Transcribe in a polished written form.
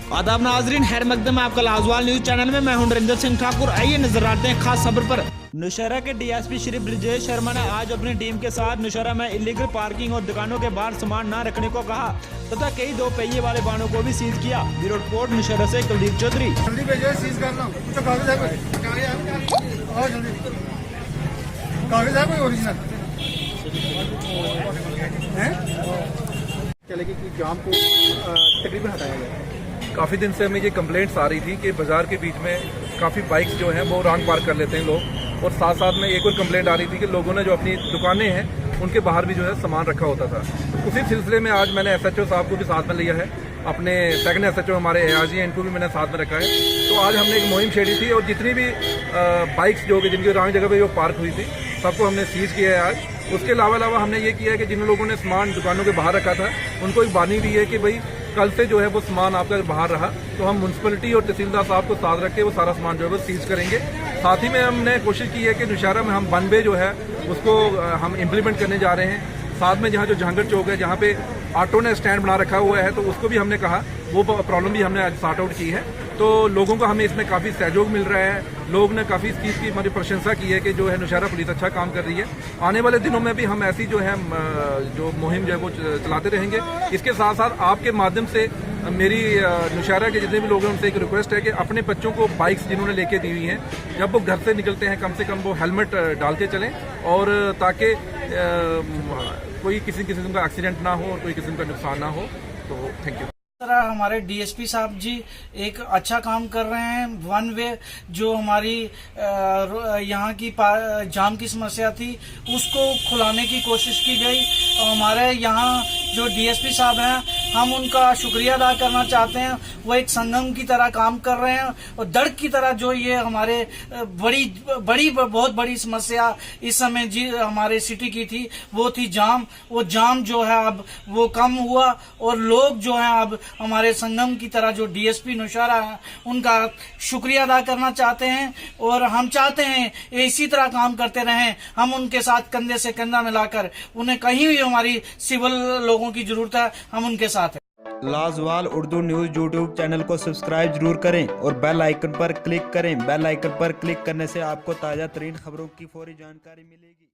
आदाब नाजरीन, खैर मकदम आपका लाजवाल न्यूज चैनल में मैं हूं नरेंद्र सिंह ठाकुर। आइए नजर आते हैं खास खबर पर। नौशहरा के डीएसपी श्री ब्रजेश शर्मा ने आज अपनी टीम के साथ नौशहरा में इलीगल पार्किंग और दुकानों के बाहर सामान न रखने को कहा तथा कई 2 पहिए वाले वाहनों को भी सीज किया। ब्यूरो रिपोर्ट नौशहरा से कुलदीप चौधरी। जाम को तकरीबन हटाया गया। काफ़ी दिन से हमें ये कंप्लेंट्स आ रही थी कि बाज़ार के बीच में काफ़ी बाइक्स जो हैं वो रॉन्ग पार्क कर लेते हैं लोग, और साथ साथ में एक और कंप्लेंट आ रही थी कि लोगों ने जो अपनी दुकानें हैं उनके बाहर भी जो है सामान रखा होता था। तो उसी सिलसिले में आज मैंने एसएचओ साहब को भी साथ में लिया है, अपने सेकंड एसएचओ हमारे एआज हैं, इनको भी मैंने साथ में रखा है। तो आज हमने एक मुहिम छेड़ी थी और जितनी भी बाइक्स जो कि जिनकी रॉन्ग जगह पर जो पार्क हुई थी सबको हमने सीज किया है आज। उसके अलावा हमने ये किया है कि जिन लोगों ने सामान दुकानों के बाहर रखा था उनको एक वार्निंग दी है कि भाई कल से जो है वो सामान आपका बाहर रहा तो हम म्युनिसिपैलिटी और तहसीलदार साहब को साथ रख के वो सारा सामान जो है वो सीज करेंगे। साथ ही में हमने कोशिश की है कि नौशहरा में हम 1 वे जो है उसको हम इम्प्लीमेंट करने जा रहे हैं। साथ में जहाँ जो जहांगीर चौक है जहाँ पे ऑटो ने स्टैंड बना रखा हुआ है तो उसको भी हमने कहा, वो प्रॉब्लम भी हमने आज सॉर्ट आउट की है। तो लोगों का हमें इसमें काफ़ी सहयोग मिल रहा है, लोग ने काफ़ी इस चीज़ की हमारी प्रशंसा की है कि जो है नौशहरा पुलिस अच्छा काम कर रही है। आने वाले दिनों में भी हम ऐसी जो है जो मुहिम जो है वो चलाते रहेंगे। इसके साथ साथ आपके माध्यम से मेरी नौशहरा के जितने भी लोग हैं उनसे एक रिक्वेस्ट है कि अपने बच्चों को बाइक्स जिन्होंने लेके दी हुई हैं जब वो घर से निकलते हैं कम से कम वो हेलमेट डाल के चलें, और ताकि कोई किसी किस्म का एक्सीडेंट ना हो और कोई किस्म का नुकसान ना हो। तो थैंक यू। तरह हमारे डीएसपी साहब जी एक अच्छा काम कर रहे हैं। 1 वे जो हमारी यहाँ की जाम की समस्या थी उसको खुलाने की कोशिश की गई। हमारे यहाँ जो डीएसपी साहब हैं हम उनका शुक्रिया अदा करना चाहते हैं। वो एक संगम की तरह काम कर रहे हैं और दड़ की तरह जो ये हमारे बहुत बड़ी समस्या इस समय जी हमारे सिटी की थी वो थी जाम। वो जाम जो है अब वो कम हुआ और लोग जो है अब हमारे संगम की तरह जो डीएसपी नौशहरा है उनका शुक्रिया अदा करना चाहते हैं और हम चाहते हैं इसी तरह काम करते रहें। हम उनके साथ कंधे से कंधा मिलाकर उन्हें कहीं भी हमारी सिविल लोगों की जरूरत है हम उनके साथ हैं। लाजवाल उर्दू न्यूज यूट्यूब चैनल को सब्सक्राइब जरूर करें और बेल आइकन पर क्लिक करें। बेल आइकन पर क्लिक करने से आपको ताज़ा तरीन खबरों की फौरी जानकारी मिलेगी।